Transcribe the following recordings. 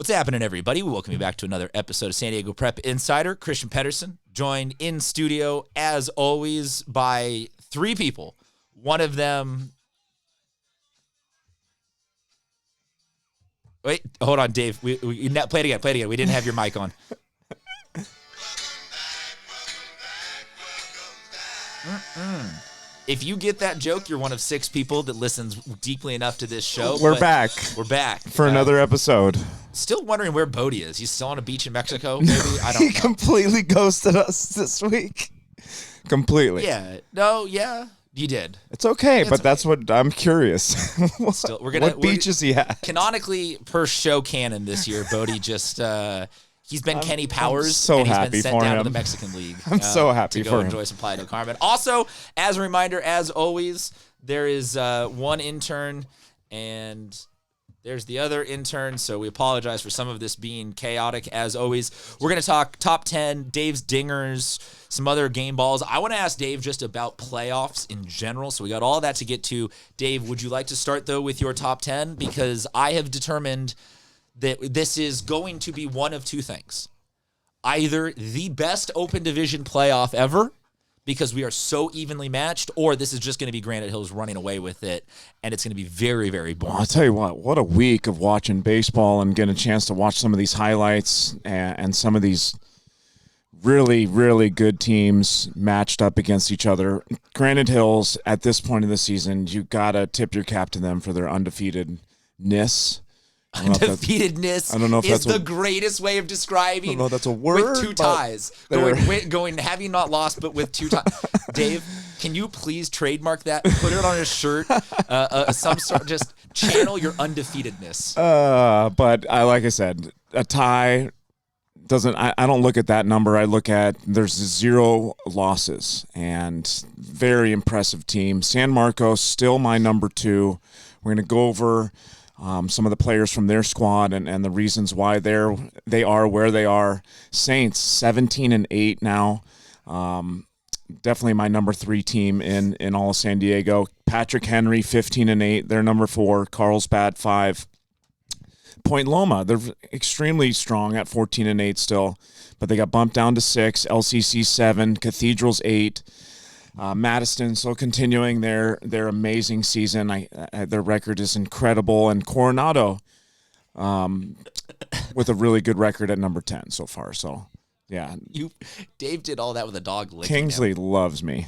What's happening, everybody? We welcome you back to another episode of San Diego Prep Insider. Christian Pedersen, joined in studio, as always, by three people. One of them... Wait, hold on, Dave. We play it again. We didn't have your mic on. If you get that joke, you're one of six people that listens deeply enough to this show. We're back. We're back. For another episode. Still wondering where Bodie is. He's still on a beach in Mexico, maybe? I don't know. He completely ghosted us this week. Completely. Yeah. No, yeah. You did. It's okay, It's but okay. that's what I'm curious. Still, what beach is he at? Canonically, per show canon this year, Bodie just... He's been Kenny Powers, so and he's happy been sent for down to him. the Mexican League. I'm so happy to go for him. enjoy some Playa del Carmen. Also, as a reminder, as always, there is one intern, and there's the other intern, so we apologize for some of this being chaotic. As always, we're going to talk top 10, Dave's dingers, some other game balls. I want to ask Dave just about playoffs in general, so we got all that to get to. Dave, would you like to start, though, with your top 10? Because I have determined that this is going to be one of two things. Either the best open division playoff ever, because we are so evenly matched, or this is just going to be Granite Hills running away with it, and it's going to be very, very boring. I'll tell you what a week of watching baseball and getting a chance to watch some of these highlights and some of these really, really good teams matched up against each other. Granite Hills, at this point of the season, you got to tip your cap to them for their undefeatedness. Undefeatedness I don't know if is that's the greatest way of describing. I don't know if that's a word, with two but ties. Going, having not lost, but with two ties. Dave, can you please trademark that? Put it on a shirt. Some sort. Just channel your undefeatedness. But like I said, a tie doesn't. I don't look at that number. I look at there's 0 losses and very impressive team. San Marcos still my number 2. We're going to go over some of the players from their squad and the reasons why they are where they are. Saints 17-8 now. Definitely my number 3 team in all of San Diego. Patrick Henry 15-8. They're number 4. Carlsbad 5. Point Loma, they're extremely strong at 14-8 still, but they got bumped down to 6. LCC 7. Cathedrals 8. Madison still continuing their amazing season. Their record is incredible, and Coronado with a really good record at number 10 so far. So, yeah, Dave did all that with a dog licking Kingsley him. loves me.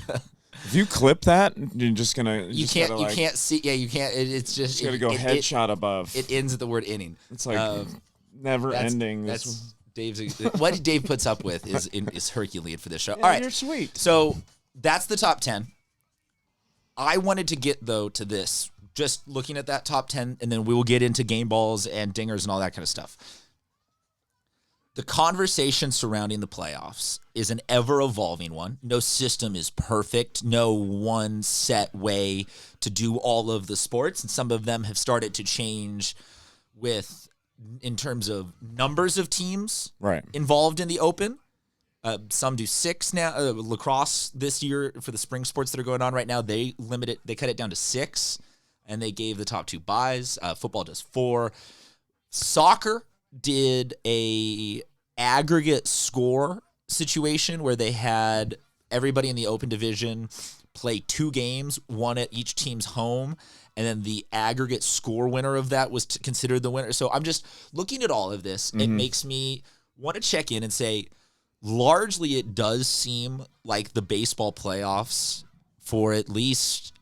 If you clip that, you're just gonna. You can't see. Yeah, you can't. It's just gotta go headshot above. It ends at the word inning. It's like never ending. That's Dave's. What Dave puts up with is Herculean for this show. Yeah, all right, you're sweet. So that's the top 10. I wanted to get, though, to this, just looking at that top 10, and then we will get into game balls and dingers and all that kind of stuff. The conversation surrounding the playoffs is an ever-evolving one. No system is perfect. No one set way to do all of the sports, and some of them have started to change in terms of numbers of teams involved in the Open. Some do 6 now. Lacrosse this year for the spring sports that are going on right now, they cut it down to 6, and they gave the top 2 buys. Football does 4. Soccer did a aggregate score situation where they had everybody in the open division play 2 games, one at each team's home, and then the aggregate score winner of that was considered the winner. So I'm just looking at all of this. It makes me want to check in and say, largely, it does seem like the baseball playoffs for at least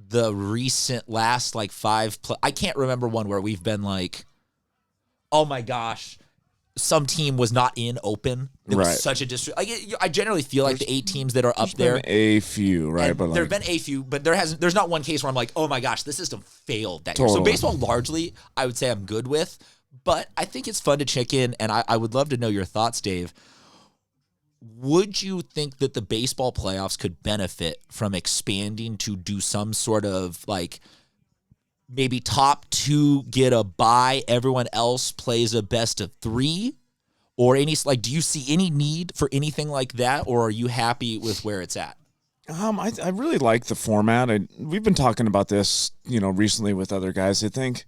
the recent last 5. I can't remember one where we've been like, oh my gosh, some team was not in open. It was such a district. I generally feel like the 8 teams that are up there. A few, right? But there have been a few, but there's not one case where I'm like, oh my gosh, the system failed that year. So baseball, largely, I would say I'm good with. But I think it's fun to check in, and I would love to know your thoughts, Dave. Would you think that the baseball playoffs could benefit from expanding to do some sort of maybe top 2 get a bye, everyone else plays a best of 3? Or do you see any need for anything like that, or are you happy with where it's at? I really like the format. We've been talking about this, recently with other guys. I think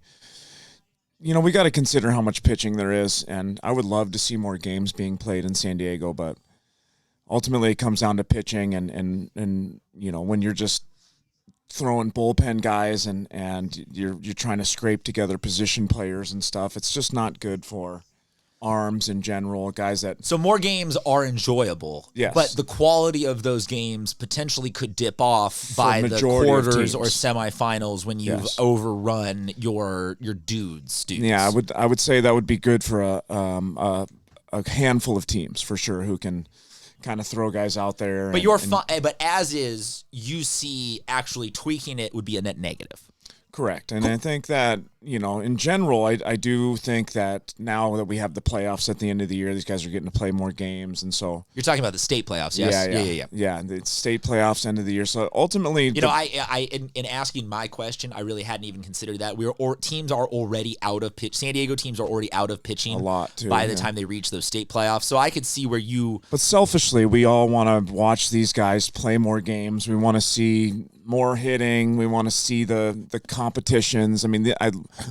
we got to consider how much pitching there is, and I would love to see more games being played in San Diego, but ultimately it comes down to pitching, and when you're just throwing bullpen guys and you're trying to scrape together position players and stuff, it's just not good for arms in general, guys that... So more games are enjoyable, yes, but the quality of those games potentially could dip off by the majority of quarters or teams. semifinals when you've Yes. overrun your dudes. Yeah, I would say that would be good for a handful of teams for sure who can kind of throw guys out there. But but as is, you see actually tweaking it would be a net negative. Correct. And I think that, in general, I do think that now that we have the playoffs at the end of the year, these guys are getting to play more games. And so... You're talking about the state playoffs, yes? Yeah, the state playoffs end of the year. So ultimately... in asking my question, I really hadn't even considered that. Teams are already out of pitch. San Diego teams are already out of pitching a lot, too, by the time they reach those state playoffs. So I could see where you... But selfishly, we all want to watch these guys play more games. We want to see more hitting. We want to see the competitions. I mean,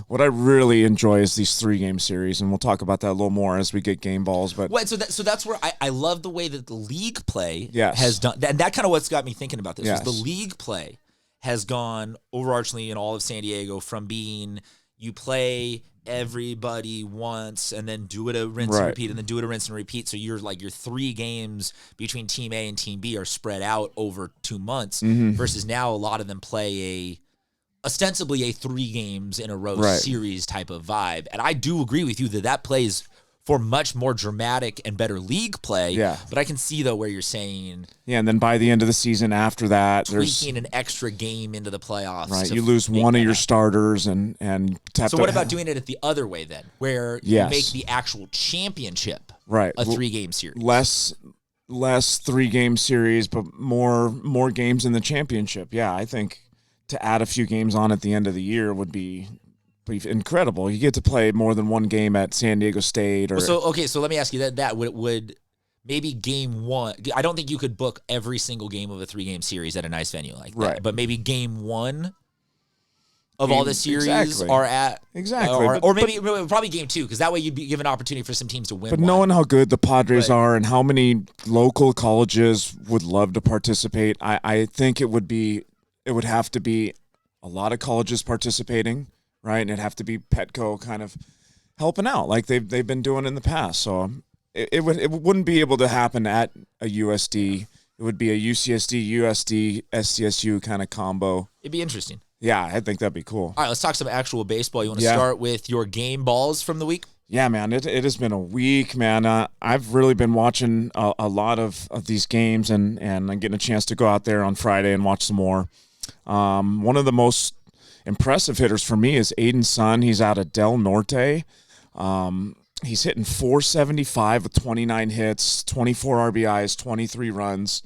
what I really enjoy is these 3-game series, and we'll talk about that a little more as we get game balls. But so that's where I love the way that the league play Yes. has done, and that kind of what's got me thinking about this. Yes. Was the league play has gone overarchingly in all of San Diego from being you play everybody once and then do it a rinse and Right. repeat and then do it a rinse and repeat. So your 3 games between Team A and Team B are spread out over 2 months versus now a lot of them play ostensibly a 3 games in a row Right. series type of vibe. And I do agree with you that plays for much more dramatic and better league play. Yeah. But I can see, though, where you're saying yeah, and then by the end of the season after that, there's... tweaking an extra game into the playoffs. Right, to you lose make one of that your happen. starters and have So to... what about doing it at the other way then, where Yes. you make the actual championship Right. a 3-game series? less 3-game series, but more games in the championship. Yeah, I think to add a few games on at the end of the year would be incredible. You get to play more than one game at San Diego State. Or So let me ask you that would maybe game 1. I don't think you could book every single game of a 3-game series at a nice venue like that. Right. But maybe game 1 of all the series Exactly. are at Exactly. or maybe probably game 2, because that way you'd be given an opportunity for some teams to win. But one. knowing how good the Padres Right. are and how many local colleges would love to participate, I think it would have to be a lot of colleges participating, right? And it'd have to be Petco kind of helping out like they've been doing in the past. So it wouldn't be able to happen at a USD. It would be a UCSD, USD, SDSU kind of combo. It'd be interesting. Yeah, I think that'd be cool. All right, let's talk some actual baseball. You want to Yeah. start with your game balls from the week? Yeah, man, it has been a week, man. I've really been watching a lot of these games, and I'm getting a chance to go out there on Friday and watch some more. One of the most impressive hitters for me is Aiden Sun. He's out of Del Norte. He's hitting .475 with 29 hits, 24 RBIs, 23 runs.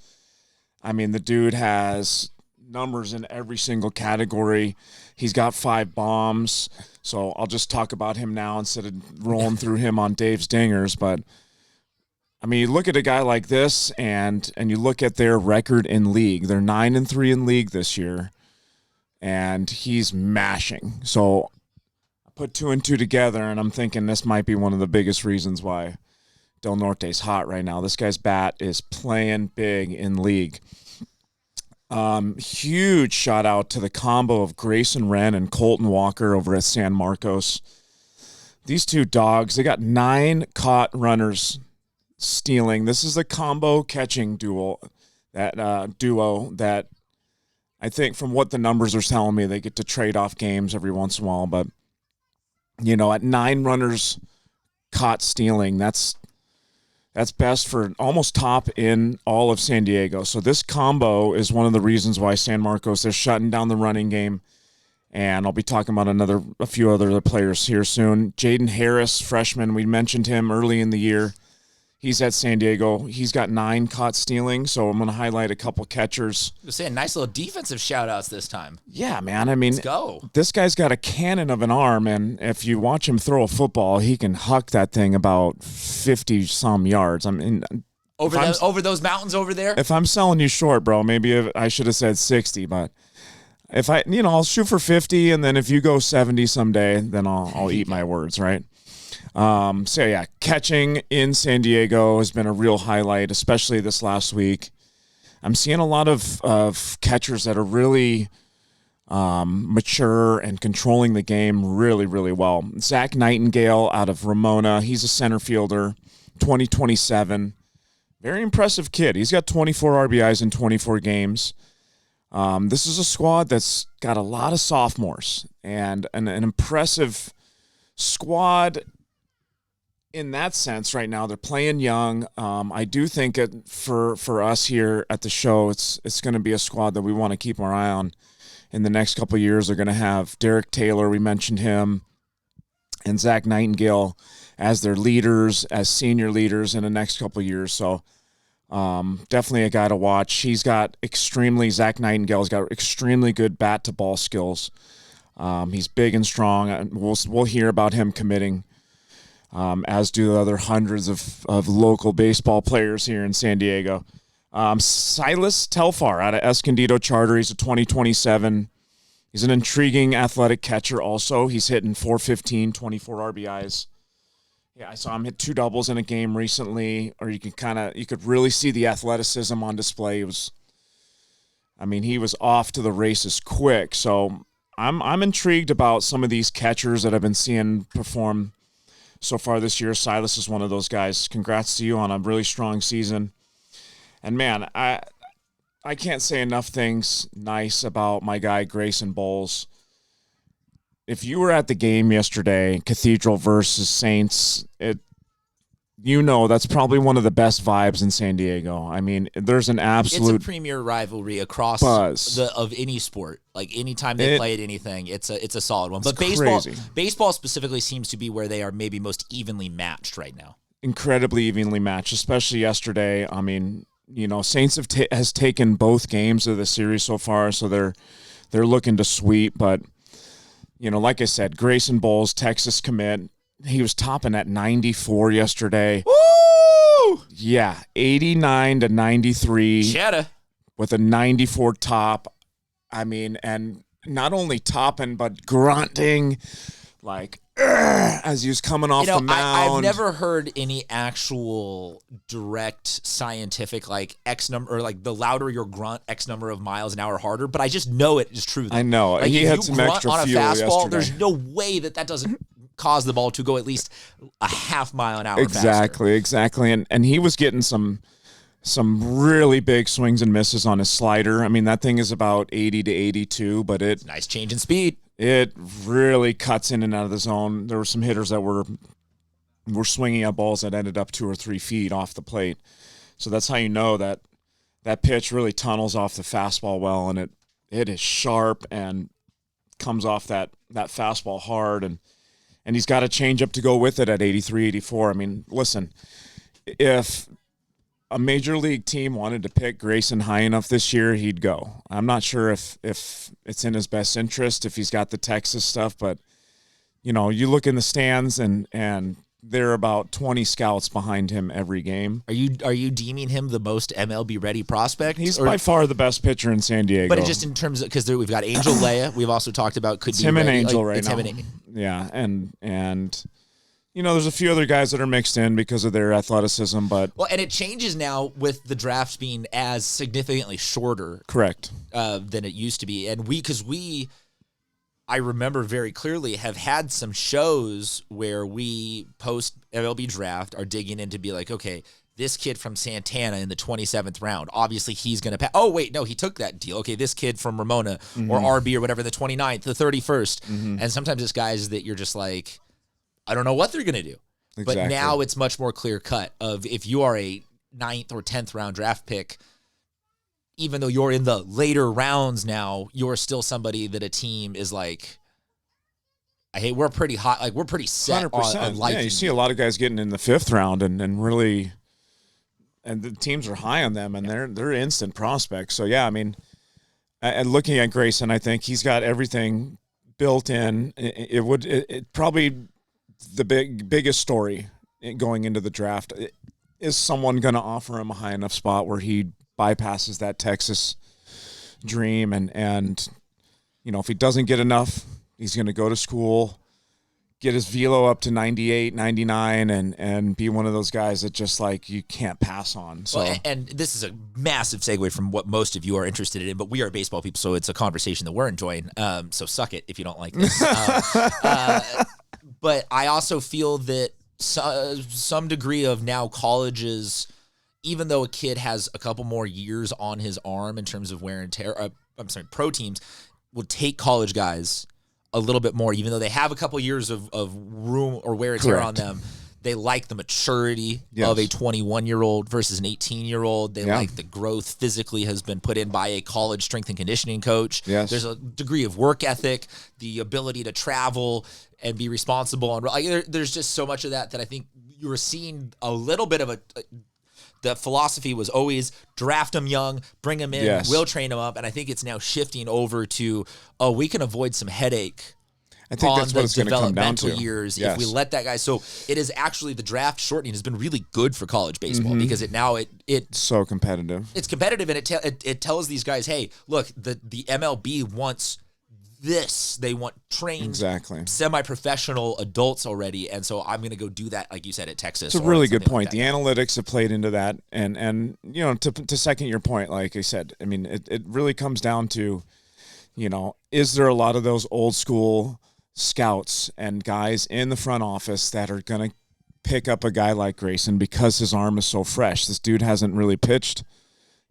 I mean, the dude has numbers in every single category. He's got 5 bombs. So I'll just talk about him now instead of rolling through him on Dave's dingers. But I mean, you look at a guy like this and you look at their record in league. They're 9-3 in league this year, and he's mashing. So I put 2 and 2 together, and I'm thinking this might be one of the biggest reasons why Del Norte's hot right now. This guy's bat is playing big in league. Huge shout out to the combo of Grayson Wren and Colton Walker over at San Marcos. These 2 dogs, they got 9 caught runners stealing. This is a combo catching duo that I think, from what the numbers are telling me, they get to trade off games every once in a while. But at 9 runners caught stealing, that's best for almost top in all of San Diego. So this combo is one of the reasons why San Marcos, they're shutting down the running game. And I'll be talking about a few other players here soon. Jaden Harris, freshman, we mentioned him early in the year. He's at San Diego. He's got 9 caught stealing, so I'm going to highlight a couple catchers. You're saying nice little defensive shout-outs this time. Yeah, man. I mean, Let's go. This guy's got a cannon of an arm, and if you watch him throw a football, he can huck that thing about 50-some yards. I mean, Over those mountains over there? if I'm selling you short, bro, maybe I should have said 60, but if I'll shoot for 50, and then if you go 70 someday, then I'll eat my words, right? So yeah, catching in San Diego has been a real highlight, especially this last week. I'm seeing a lot of catchers that are really mature and controlling the game really, really well. Zach Nightingale out of Ramona, he's a center fielder, 2027. Very impressive kid. He's got 24 RBIs in 24 games. This is a squad that's got a lot of sophomores and an impressive squad in that sense right now. They're playing young. I do think for us here at the show, it's going to be a squad that we want to keep our eye on in the next couple of years. They're going to have Derek Taylor, we mentioned him, and Zach Nightingale as their leaders, as senior leaders in the next couple of years. So definitely a guy to watch. Zach Nightingale's got extremely good bat-to-ball skills. He's big and strong. We'll hear about him committing, as do the other hundreds of local baseball players here in San Diego. Silas Telfar out of Escondido Charter. He's a 2027. He's an intriguing athletic catcher also. He's hitting 415, 24 RBIs. Yeah, I saw him hit 2 doubles in a game recently, or you could really see the athleticism on display. He was off to the races quick. So I'm intrigued about some of these catchers that I've been seeing perform so far this year. Silas is one of those guys. Congrats to you on a really strong season. And man, I can't say enough things nice about my guy Grayson Bowles. If you were at the game yesterday, Cathedral versus Saints, that's probably one of the best vibes in San Diego. I mean, there's an absolute It's a premier rivalry across of any sport. Like anytime they play at anything, it's a solid one. But baseball specifically seems to be where they are maybe most evenly matched right now. Incredibly evenly matched, especially yesterday. I mean, Saints has taken both games of the series so far, so they're looking to sweep. But like I said, Grayson Bowles, Texas commit, he was topping at 94 yesterday. Woo! Yeah, 89 to 93. Cheddar. With a 94 top. I mean, and not only topping, but grunting like as he was coming off the mound. I've never heard any actual direct scientific X number, or the louder your grunt, X number of miles an hour harder. But I just know it is true. I know he had some extra on a fuel fastball. yesterday. There's no way that doesn't cause the ball to go at least a half mile an hour faster. Exactly. And he was getting some really big swings and misses on his slider. I mean, that thing is about 80 to 82, but nice change in speed. It really cuts in and out of the zone. There were some hitters that were swinging at balls that ended up 2 or 3 feet off the plate. So that's how you know that pitch really tunnels off the fastball well, and it is sharp and comes off that fastball hard, and he's got a changeup to go with it at 83, 84. I mean, listen, if a major league team wanted to pick Grayson high enough this year, he'd go. I'm not sure if it's in his best interest, if he's got the Texas stuff, but you look in the stands and there are about 20 scouts behind him every game. Are you deeming him the most MLB ready prospect? He's by far the best pitcher in San Diego. But just in terms of, because we've got Angel Leia, we've also talked about it's him ready. And Angel right it's now. Him and yeah, and there's a few other guys that are mixed in because of their athleticism, but and it changes now with the drafts being as significantly shorter, correct, than it used to be, and I remember very clearly have had some shows where we post MLB draft are digging in to be like, okay, this kid from Santana in the 27th round, obviously he's going to pass. Oh, wait, no, he took that deal. Okay, this kid from Ramona or RB or whatever, the 29th, the 31st. And sometimes it's guys that you're just like, I don't know what they're going to do. Exactly. But now it's much more clear cut of if you are a 9th or 10th round draft pick, even though you're in the later rounds now, you're still somebody that a team is like, we're pretty hot. We're pretty set 100%. on liking. Yeah, you see a lot of guys getting in the 5th round and really, and the teams are high on them, and they're instant prospects. So yeah, I mean, and looking at Grayson, I think he's got everything built in. It probably the biggest story going into the draft is someone going to offer him a high enough spot where he bypasses that Texas dream and if he doesn't get enough, he's going to go to school, get his velo up to 98, 99, and be one of those guys that just like you can't pass on. So, well, and this is a massive segue from what most of you are interested in, but we are baseball people, so it's a conversation that we're enjoying. So suck it if you don't like this. But I also feel that some degree of now colleges, even though a kid has a couple more years on his arm in terms of wear and tear, pro teams will take college guys a little bit more, even though they have a couple years of room or wear and tear on them. They like the maturity of a 21-year-old versus an 18-year-old. They like the growth physically has been put in by a college strength and conditioning coach. Yes. There's a degree of work ethic, the ability to travel and be responsible. And there's just so much of that I think you were seeing a little bit of the philosophy was always draft them young, bring them in, we'll train them up. And I think it's now shifting over to, we can avoid some headache. I think that's what it's going to come down to. Years if we let that guy. So it is actually the draft shortening has been really good for college baseball because it's so competitive. It's competitive and it tells these guys, hey, look, the MLB wants this. They want trained, semi-professional adults already, and so I'm going to go do that, like you said, at Texas. It's a really good point. The analytics have played into that, and to second your point, like I said, I mean, it really comes down to, is there a lot of those old school scouts and guys in the front office that are going to pick up a guy like Grayson because his arm is so fresh? This dude hasn't really pitched.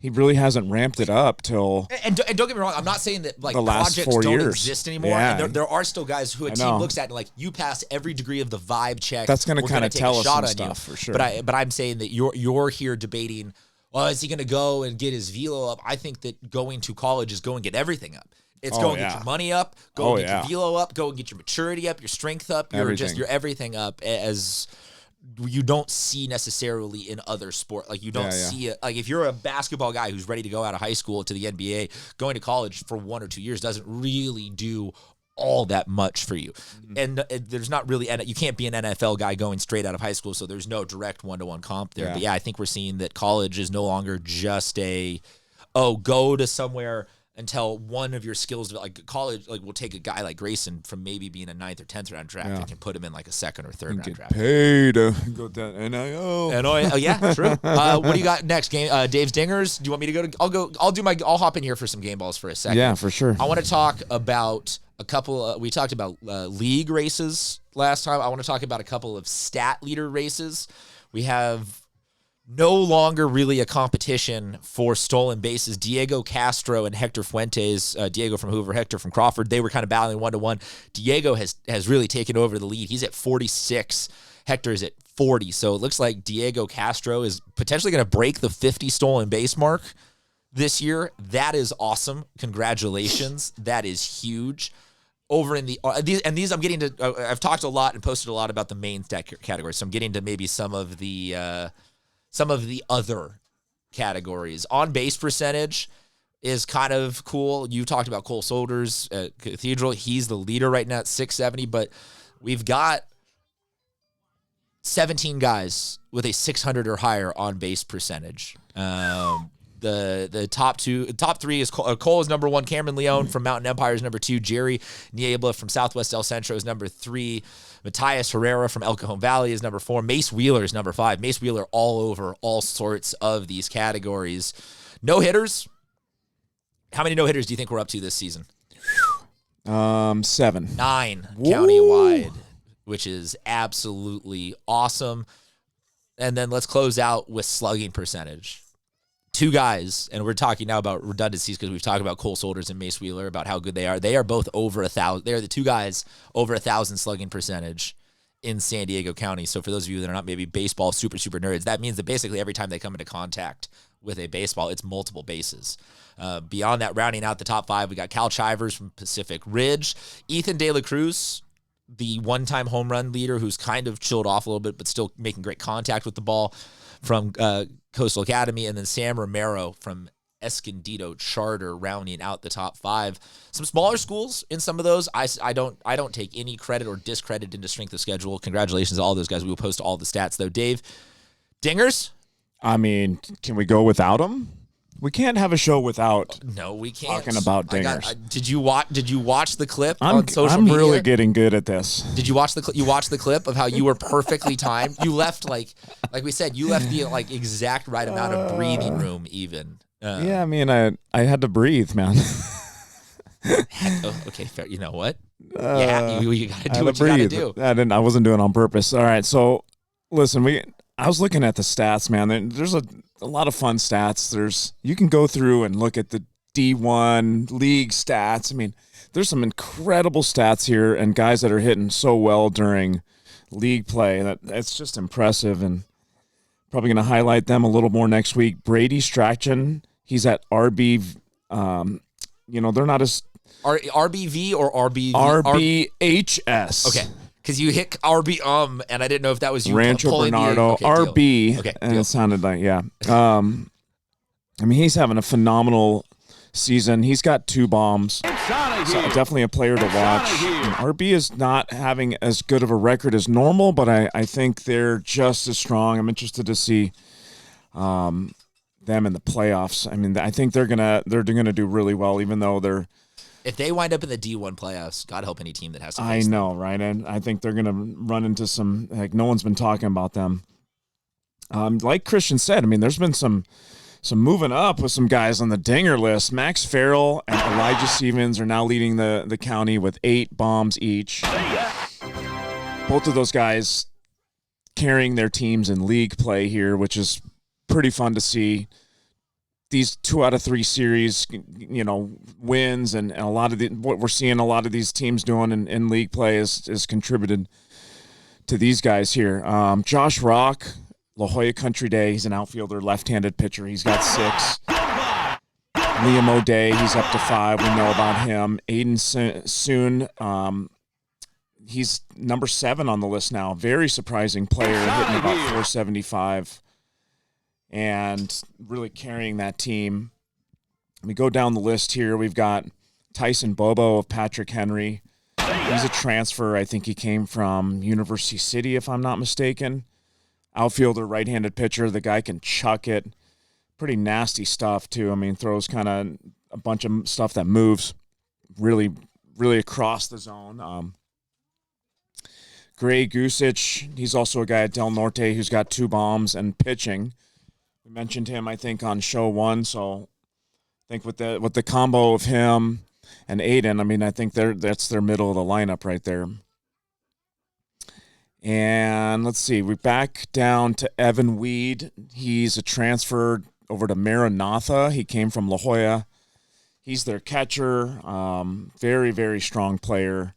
He really hasn't ramped it up till. And don't get me wrong, I'm not saying that like the last projects 4 don't years exist anymore. Yeah. And there are still guys who a team looks at and like you pass every degree of the vibe check. That's going to kind of tell us some stuff for sure. But I'm saying that you're here debating. Well, is he going to go and get his velo up? I think that going to college is go and get everything up. It's go and get your money up, go and get your velo up, go and get your maturity up, your strength up, your everything up, as you don't see necessarily in other sport. Like you don't see it. Like if you're a basketball guy who's ready to go out of high school to the NBA, going to college for 1 or 2 years doesn't really do all that much for you. And there's not really, you can't be an NFL guy going straight out of high school, so there's no direct one-to-one comp there. But I think we're seeing that college is no longer just go to somewhere until one of your skills, like college, like we'll take a guy like Grayson from maybe being a 9th or 10th round draft and can put him in like a 2nd or 3rd round draft. Paid to go that NIL. Yeah, true. What do you got next? Dave's Dingers. Do you want me to go? I'll hop in here for some game balls for a second. Yeah, for sure. I want to talk about a couple. We talked about league races last time. I want to talk about a couple of stat leader races. We have no longer really a competition for stolen bases. Diego Castro and Hector Fuentes, Diego from Hoover, Hector from Crawford, they were kind of battling 1-to-1. Diego has really taken over the lead. He's at 46. Hector is at 40. So it looks like Diego Castro is potentially going to break the 50 stolen base mark this year. That is awesome. Congratulations. That is huge. Over in the these I'm getting to. I've talked a lot and posted a lot about the main stat categories. So I'm getting to maybe some of the other categories. On base percentage is kind of cool. You talked about Cole Solters at Cathedral. He's the leader right now at 670, but we've got 17 guys with a 600 or higher on base percentage. The top three is Cole is number 1. Cameron Leone from Mountain Empire is number 2. Jerry Niebla from Southwest El Centro is number 3. Matias Herrera from El Cajon Valley is number 4. Mace Wheeler is number 5. Mace Wheeler all over all sorts of these categories. No hitters. How many no hitters do you think we're up to this season? 7. 9 countywide, which is absolutely awesome. And then let's close out with slugging percentage. 2 guys, and we're talking now about redundancies because we've talked about Cole Solters and Mace Wheeler about how good they are. They are both over 1,000. They are the 2 guys over 1,000 slugging percentage in San Diego County. So for those of you that are not maybe baseball super nerds, that means that basically every time they come into contact with a baseball, it's multiple bases. Beyond that, rounding out the top 5, we got Cal Chivers from Pacific Ridge, Ethan De La Cruz, the one-time home run leader who's kind of chilled off a little bit but still making great contact with the ball from Coastal Academy, and then Sam Romero from Escondido Charter rounding out the top 5. Some smaller schools in some of those. I don't take any credit or discredit into strength of schedule. Congratulations to all those guys. We will post all the stats though. Dave, Dingers? I mean, can we go without them? We can't have a show without No, we can't. talking about dingers. Did you watch the clip on social I'm media? really getting good at this. Did you watch you watched the clip of how you were perfectly timed? You left like we said, you left the like exact right amount of breathing room even. Yeah, I mean, I had to breathe, man. Okay, fair. You know what? Yeah, you got to do what you got to do. I wasn't doing it on purpose. All right, so listen, I was looking at the stats, man. There's a lot of fun stats. You can go through and look at the D1 league stats. I mean, there's some incredible stats here and guys that are hitting so well during league play. That's just impressive, and probably going to highlight them a little more next week. Brady Strachan, he's at RB. They're not as RBV or RBV? RBHS. Okay. Because you hit RB and I didn't know if that was you Rancho pulling Bernardo, okay, RB, okay, and it sounded like, yeah. I mean, he's having a phenomenal season. He's got 2 bombs. So definitely a player to watch. RB is not having as good of a record as normal, but I think they're just as strong. I'm interested to see them in the playoffs. I mean, I think they're gonna do really well, even though they're. If they wind up in the D1 playoffs, God help any team that has to I face know, them. right? And I think they're going to run into some, like, no one's been talking about them. Like Christian said, I mean, there's been some moving up with some guys on the dinger list. Max Farrell and Elijah Stevens are now leading the county with 8 bombs each. Both of those guys carrying their teams in league play here, which is pretty fun to see. These 2 out of 3 series, wins, and a lot of what we're seeing a lot of these teams doing in league play is contributed to these guys here. Josh Rock, La Jolla Country Day, he's an outfielder, left-handed pitcher. He's got 6. Liam O'Day, he's up to 5. We know about him. Aiden Soon, he's number 7 on the list now. Very surprising player, hitting about 475. And really carrying that team. We go down the list here. We've got Tyson Bobo of Patrick Henry. He's a transfer. I think he came from University City, if I'm not mistaken. Outfielder, right-handed pitcher. The guy can chuck it. Pretty nasty stuff, too. I mean, throws kind of a bunch of stuff that moves really, really across the zone. Gray Gusich, he's also a guy at Del Norte who's got 2 bombs and pitching. We mentioned him, I think, on show 1. So I think with the combo of him and Aiden, I mean, I think that's their middle of the lineup right there. And let's see, we're back down to Evan Weed. He's a transfer over to Maranatha. He came from La Jolla. He's their catcher. Very, very strong player.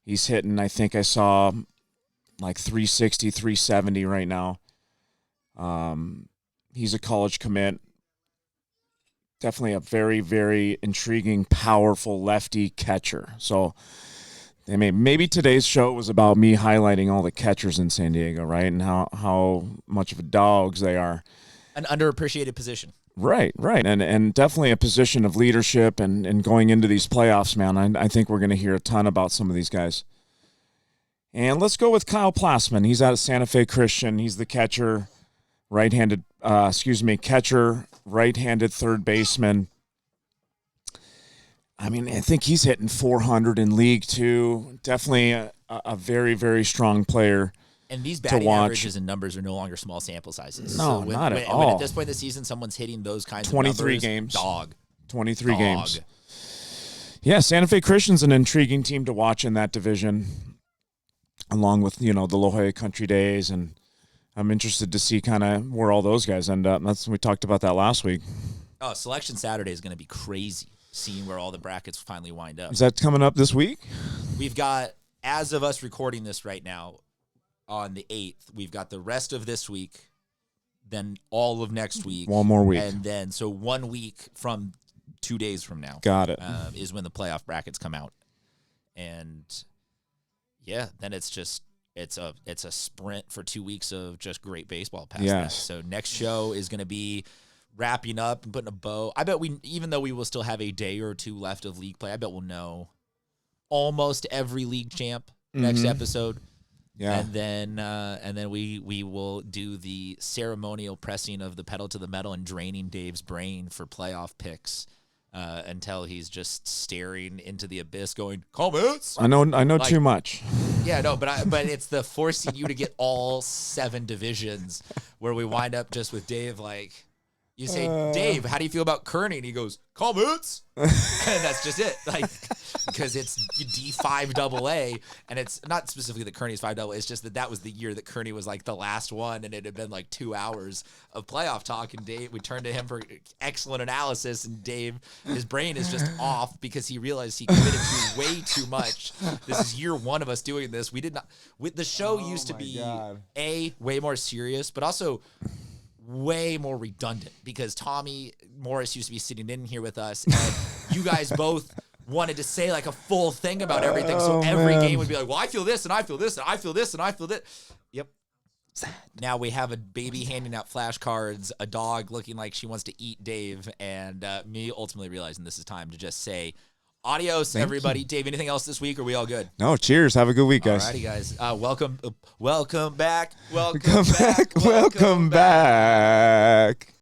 He's hitting, I think I saw like 360, 370 right now. He's a college commit. Definitely a very, very intriguing, powerful lefty catcher. So maybe today's show was about me highlighting all the catchers in San Diego, right? And how much of a dogs they are. An underappreciated position. Right. And definitely a position of leadership and going into these playoffs, man. I think we're going to hear a ton about some of these guys. And let's go with Kyle Plassman. He's out of Santa Fe Christian. He's the catcher. Catcher, right-handed third baseman. I mean, I think he's hitting 400 in League Two. Definitely a very, very strong player. And these batting averages and numbers are no longer small sample sizes. No, so not at all. When at this point in the season, someone's hitting those kinds of numbers. 23 games. 23 Dog. games. Yeah, Santa Fe Christian's an intriguing team to watch in that division, along with, the La Jolla Country Days, and I'm interested to see kind of where all those guys end up. We talked about that last week. Oh, Selection Saturday is going to be crazy, seeing where all the brackets finally wind up. Is that coming up this week? We've got, as of us recording this right now, on the 8th, we've got the rest of this week, then all of next week. One more week. And then, so 1 week from 2 days from now. Got it. Is when the playoff brackets come out. And, yeah, then it's just... It's a sprint for 2 weeks of just great baseball past that. So next show is going to be wrapping up and putting a bow. I bet even though we will still have a day or 2 left of league play, I bet we'll know almost every league champ next episode. Yeah. And then we will do the ceremonial pressing of the pedal to the metal and draining Dave's brain for playoff picks until he's just staring into the abyss, going comments. I know too much. Yeah, no, but it's the forcing you to get all 7 divisions where we wind up just with Dave like. You say, Dave, how do you feel about Kearney? And he goes, comments. And that's just it. Like, because it's D5 AA, and it's not specifically that Kearney's 5 AA. It's just that was the year that Kearney was like the last one, and it had been like 2 hours of playoff talk. And Dave, we turned to him for excellent analysis, and Dave, his brain is just off because he realized he committed to way too much. This is year 1 of us doing this. We did not. The show used to be way more serious, but also way more redundant because Tommy Morris used to be sitting in here with us, and you guys both wanted to say like a full thing about everything. So every game would be like, well, I feel this, and I feel this, and I feel this, and I feel that. Yep. Now we have a baby handing out flashcards, a dog looking like she wants to eat Dave, and me ultimately realizing this is time to just say adios, everybody. Dave, anything else this week? Or are we all good? No, cheers. Have a good week, guys. Alrighty, guys. Welcome back. Welcome back.